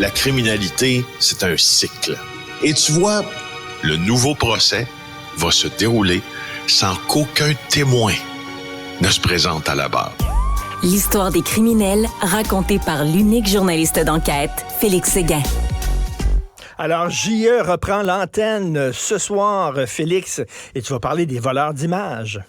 la criminalité, c'est un cycle. Et tu vois, le nouveau procès va se dérouler sans qu'aucun témoin ne se présente à la barre. L'histoire des criminels racontée par l'unique journaliste d'enquête, Félix Séguin. Alors, J.E. reprend l'antenne ce soir, Félix, et tu vas parler des voleurs d'images.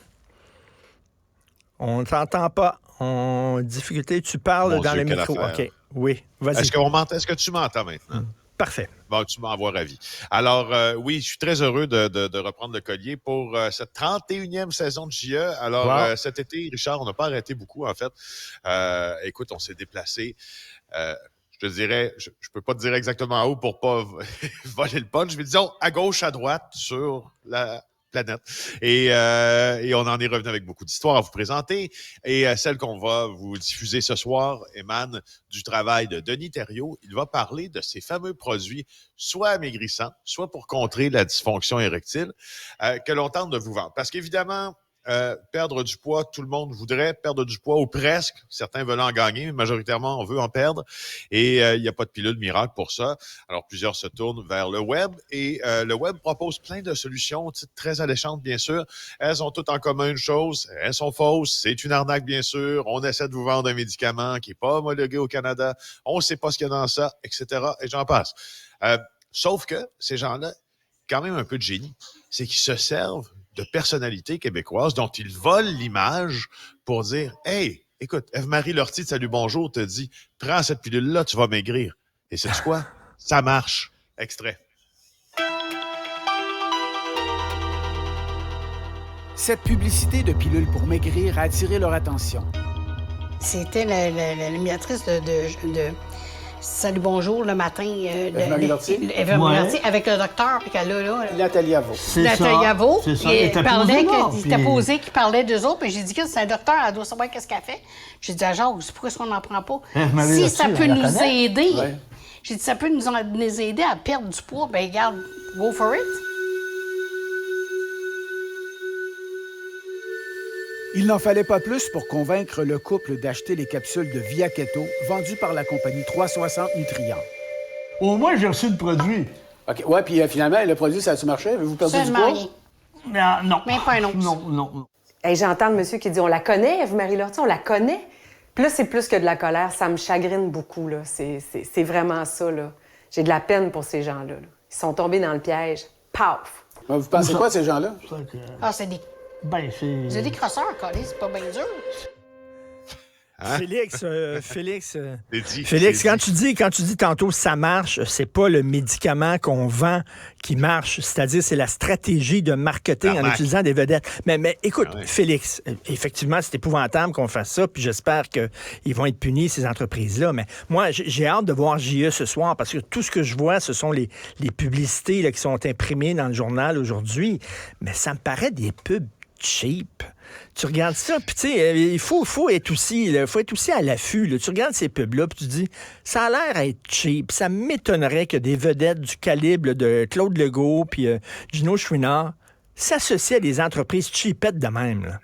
On ne t'entend pas. En difficulté, tu parles dans le micro. OK, oui, vas-y. Est-ce que tu m'entends maintenant? Parfait. Bon, tu m'envoies ravi. Alors, oui, je suis très heureux de reprendre le collier pour cette 31e saison de JE. Alors, wow. Cet été, Richard, on n'a pas arrêté beaucoup, en fait. Écoute, on s'est déplacé. Je te dirais, je peux pas te dire exactement où pour pas voler le punch, mais disons à gauche, à droite, sur la planète. Et on en est revenu avec beaucoup d'histoires à vous présenter. Et celle qu'on va vous diffuser ce soir émane du travail de Denis Thériault. Il va parler de ces fameux produits, soit amaigrissants, soit pour contrer la dysfonction érectile, que l'on tente de vous vendre. Parce qu'évidemment, perdre du poids, tout le monde voudrait perdre du poids ou presque. Certains veulent en gagner, mais majoritairement, on veut en perdre. Et il n'y a pas de pilule miracle pour ça. Alors, plusieurs se tournent vers le web. Et le web propose plein de solutions très alléchantes, bien sûr. Elles ont toutes en commun une chose. Elles sont fausses. C'est une arnaque, bien sûr. On essaie de vous vendre un médicament qui n'est pas homologué au Canada. On ne sait pas ce qu'il y a dans ça, etc. Et j'en passe. Sauf que ces gens-là, quand même un peu de génie, c'est qu'ils se servent de personnalités québécoises dont ils volent l'image pour dire « Hey, écoute, Ève-Marie Lortie de Salut Bonjour te dit « Prends cette pilule-là, tu vas maigrir. » Et sais-tu quoi? Ça marche. Extrait. Cette publicité de pilules pour maigrir a attiré leur attention. C'était l'animatrice de Salut Bonjour le matin. Ève-Marie Lortie. Ève-Marie Lortie avec le docteur. Puis qu'elle là. Nathalie Yavo. Nathalie Yavo. C'est ça. Il était posé qu'il parlait d'eux autres. Puis j'ai dit que c'est un docteur, elle doit savoir qu'est-ce qu'elle fait. J'ai dit à Jacques, pourquoi est-ce qu'on n'en prend pas? Si ça peut nous aider. Ouais. J'ai dit, ça peut nous aider à perdre du poids. Ben regarde, go for it. Il n'en fallait pas plus pour convaincre le couple d'acheter les capsules de Via Keto vendues par la compagnie 360 Nutriments. Au moins, j'ai reçu le produit. OK. Ouais, puis finalement, le produit, ça a-tu marché? Avez-vous perdu du poids? Non. Même pas un once. Non. Hey, j'entends le monsieur qui dit « On la connaît, Ève-Marie Lortie, on la connaît. » Puis là, c'est plus que de la colère. Ça me chagrine beaucoup, là. C'est vraiment ça, là. J'ai de la peine pour ces gens-là. Là. Ils sont tombés dans le piège. Paf! Ben, vous pensez quoi, ces gens-là? Ah, c'est des... C'est des crosseurs, collés, c'est pas bien dur. Hein? Félix, quand tu dis tantôt ça marche, c'est pas le médicament qu'on vend qui marche, c'est-à-dire c'est la stratégie de marketing en utilisant des vedettes. Mais écoute, Félix, effectivement, c'est épouvantable qu'on fasse ça, puis j'espère qu'ils vont être punis, ces entreprises-là. Mais moi, j'ai hâte de voir J.E. ce soir, parce que tout ce que je vois, ce sont les publicités là, qui sont imprimées dans le journal aujourd'hui. Mais ça me paraît des pubs cheap. Tu regardes ça, puis tu sais, il faut être aussi à l'affût. Là. Tu regardes ces pubs-là, puis tu dis, ça a l'air à être cheap. Ça m'étonnerait que des vedettes du calibre de Claude Legault puis Gino Chouinard s'associent à des entreprises cheapettes de même. Là.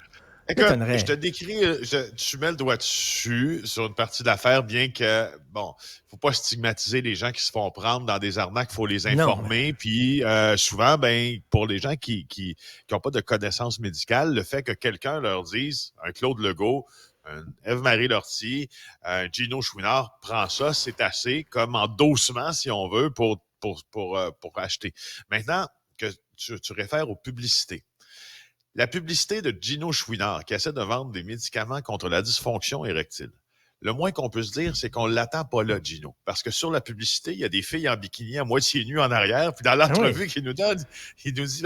Écoute, je te décris, tu mets le doigt dessus sur une partie de l'affaire, bien que, bon, faut pas stigmatiser les gens qui se font prendre dans des arnaques, faut les informer. Puis souvent, ben, pour les gens qui ont pas de connaissances médicales, le fait que quelqu'un leur dise, un Claude Legault, un Ève-Marie Lortie, un Gino Chouinard, prend ça, c'est assez comme endossement, si on veut, pour acheter. Maintenant, que tu réfères aux publicités. La publicité de Gino Chouinard qui essaie de vendre des médicaments contre la dysfonction érectile. Le moins qu'on peut se dire, c'est qu'on l'attend pas là, Gino. Parce que sur la publicité, il y a des filles en bikini à moitié nues en arrière. Puis dans l'entrevue qu'il nous donne, il nous dit,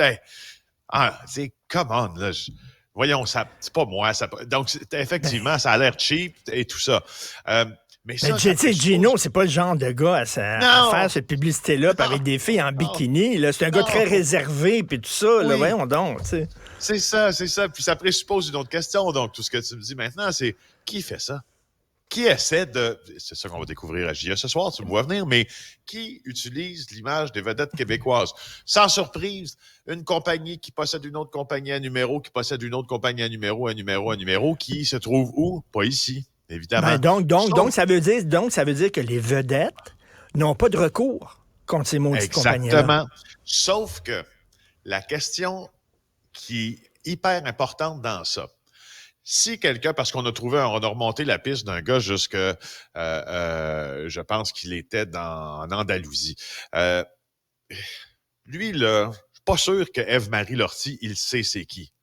c'est come on, là. Voyons, ça, c'est pas moi. Donc, effectivement, ça a l'air cheap et tout ça. Mais tu sais, Gino, c'est pas le genre de gars à faire cette publicité-là avec des filles en bikini. Là. C'est un gars très réservé, puis tout ça. Là, voyons donc, tu sais. C'est ça. Puis ça présuppose une autre question. Donc, tout ce que tu me dis maintenant, c'est qui fait ça? Qui essaie de... C'est ça qu'on va découvrir à JA ce soir, tu me vois venir, mais qui utilise l'image des vedettes québécoises? Sans surprise, une compagnie qui possède une autre compagnie à numéro, qui possède une autre compagnie à numéro, qui se trouve où? Pas ici. Évidemment. Donc, ça veut dire que les vedettes n'ont pas de recours contre ces maudites compagnies-là. Exactement. Sauf que la question qui est hyper importante dans ça, si quelqu'un, parce qu'on a remonté la piste d'un gars jusque, je pense qu'il était en Andalousie. Lui, là, je suis pas sûr que Ève-Marie Lortie, il sait c'est qui.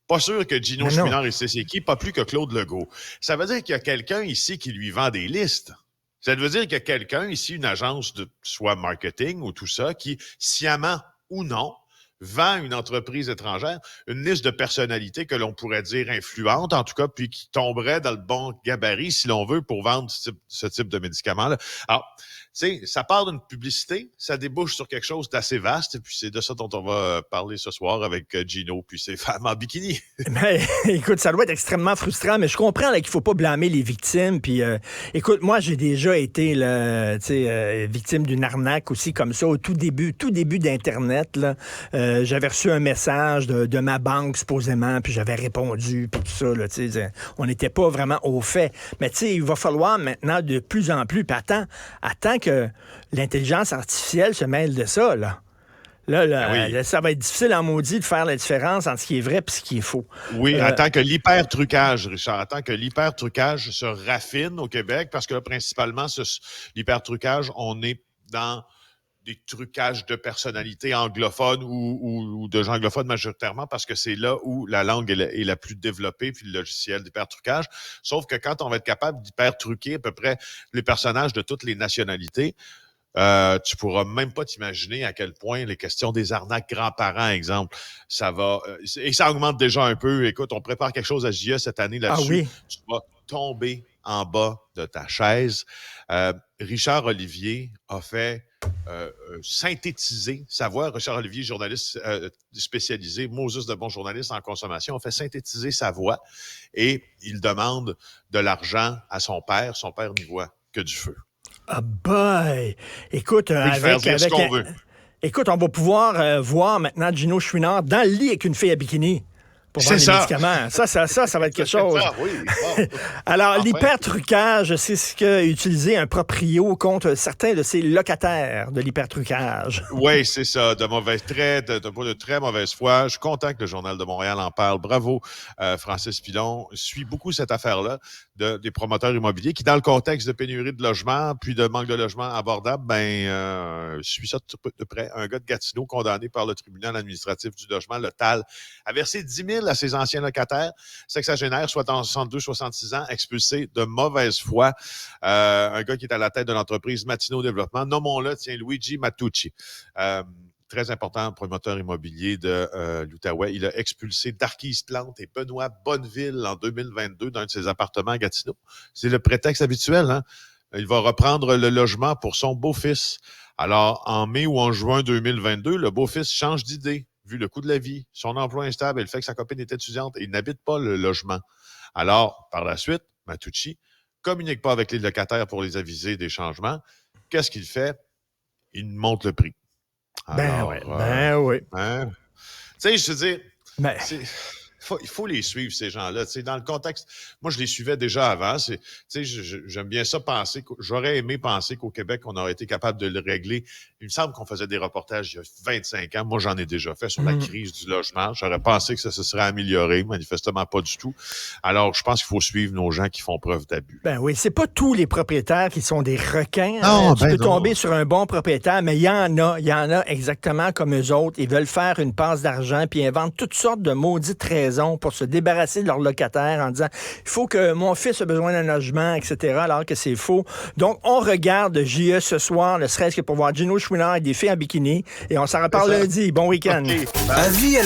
Pas sûr que Gino Chouinard, il sait c'est qui, pas plus que Claude Legault. Ça veut dire qu'il y a quelqu'un ici qui lui vend des listes. Ça veut dire qu'il y a quelqu'un ici, une agence de soit marketing ou tout ça, qui, sciemment ou non, vend une entreprise étrangère une liste de personnalités que l'on pourrait dire influentes, en tout cas, puis qui tomberait dans le bon gabarit, si l'on veut, pour vendre ce type de médicaments-là. Alors, tu sais, ça part d'une publicité, ça débouche sur quelque chose d'assez vaste, et puis c'est de ça dont on va parler ce soir avec Gino puis ses femmes en bikini. Mais, écoute, ça doit être extrêmement frustrant, mais je comprends là, qu'il faut pas blâmer les victimes. Puis, écoute, moi, j'ai déjà été victime d'une arnaque aussi comme ça au tout début d'Internet. Là, j'avais reçu un message de ma banque, supposément, puis j'avais répondu, puis tout ça. Là, on n'était pas vraiment au fait. Mais tu sais, il va falloir maintenant de plus en plus, puis attends que l'intelligence artificielle se mêle de ça, là. Là, ça va être difficile en maudit de faire la différence entre ce qui est vrai et ce qui est faux. Oui, attends que l'hyper-trucage, Richard, attends que l'hyper-trucage se raffine au Québec, parce que là, principalement, l'hyper-trucage, on est dans des trucages de personnalités anglophones ou de gens anglophones majoritairement, parce que c'est là où la langue est la plus développée, puis le logiciel d'hyper-trucage. Sauf que quand on va être capable d'hyper-truquer à peu près les personnages de toutes les nationalités, tu pourras même pas t'imaginer à quel point les questions des arnaques grands-parents, exemple, ça va... et ça augmente déjà un peu. Écoute, on prépare quelque chose à JE cette année là-dessus. Ah oui? Tu vas tomber en bas de ta chaise. Richard Olivier a fait synthétiser sa voix. Richard Olivier, journaliste spécialisé, Moses de bon journaliste en consommation, a fait synthétiser sa voix et il demande de l'argent à son père. Son père n'y voit que du feu. Ah boy! Écoute, écoute, on va pouvoir voir maintenant Gino Chouinard dans le lit avec une fille à bikini. Pour vendre les médicaments. Ça va être quelque chose. Ça, oui. Bon. Alors, l'hypertrucage, c'est ce qu'a utilisé un proprio contre certains de ses locataires de l'hypertrucage. Oui, c'est ça. De mauvais traits, de très mauvaise foi. Je suis content que le Journal de Montréal en parle. Bravo, Francis Pilon. Suit beaucoup cette affaire-là des promoteurs immobiliers qui, dans le contexte de pénurie de logements puis de manque de logements abordables, suit ça de près. Un gars de Gatineau condamné par le tribunal administratif du logement, le TAL, a versé 10 000 à ses anciens locataires, sexagénaires, soit en 62-66 ans, expulsés de mauvaise foi. Un gars qui est à la tête de l'entreprise Matino Développement, nommons-le, Luigi Matucci. Très important promoteur immobilier de l'Outaouais. Il a expulsé Darquise Plante et Benoît Bonneville en 2022 d'un de ses appartements à Gatineau. C'est le prétexte habituel, hein? Il va reprendre le logement pour son beau-fils. Alors, en mai ou en juin 2022, le beau-fils change d'idée. Vu le coût de la vie, son emploi instable et le fait que sa copine est étudiante, il n'habite pas le logement. Alors, par la suite, Matucci communique pas avec les locataires pour les aviser des changements. Qu'est-ce qu'il fait? Il monte le prix. Alors, oui. Tu sais, je te dis, il faut les suivre, ces gens-là. Tu sais, dans le contexte, moi, je les suivais déjà avant. Tu sais, j'aime bien ça penser. J'aurais aimé penser qu'au Québec, on aurait été capable de le régler. Il me semble qu'on faisait des reportages il y a 25 ans. Moi, j'en ai déjà fait sur la crise du logement. J'aurais pensé que ça se serait amélioré. Manifestement, pas du tout. Alors, je pense qu'il faut suivre nos gens qui font preuve d'abus. Ben oui, c'est pas tous les propriétaires qui sont des requins. Non, tu peux tomber sur un bon propriétaire, mais il y en a exactement comme eux autres. Ils veulent faire une passe d'argent puis ils inventent toutes sortes de maudites raisons pour se débarrasser de leurs locataires en disant « Il faut que mon fils ait besoin d'un logement, etc. » alors que c'est faux. Donc, on regarde JE ce soir, ne serait-ce que pour voir Gino Chouinard et des filles en bikini. Et on s'en reparle lundi. Bon week-end. Avis à la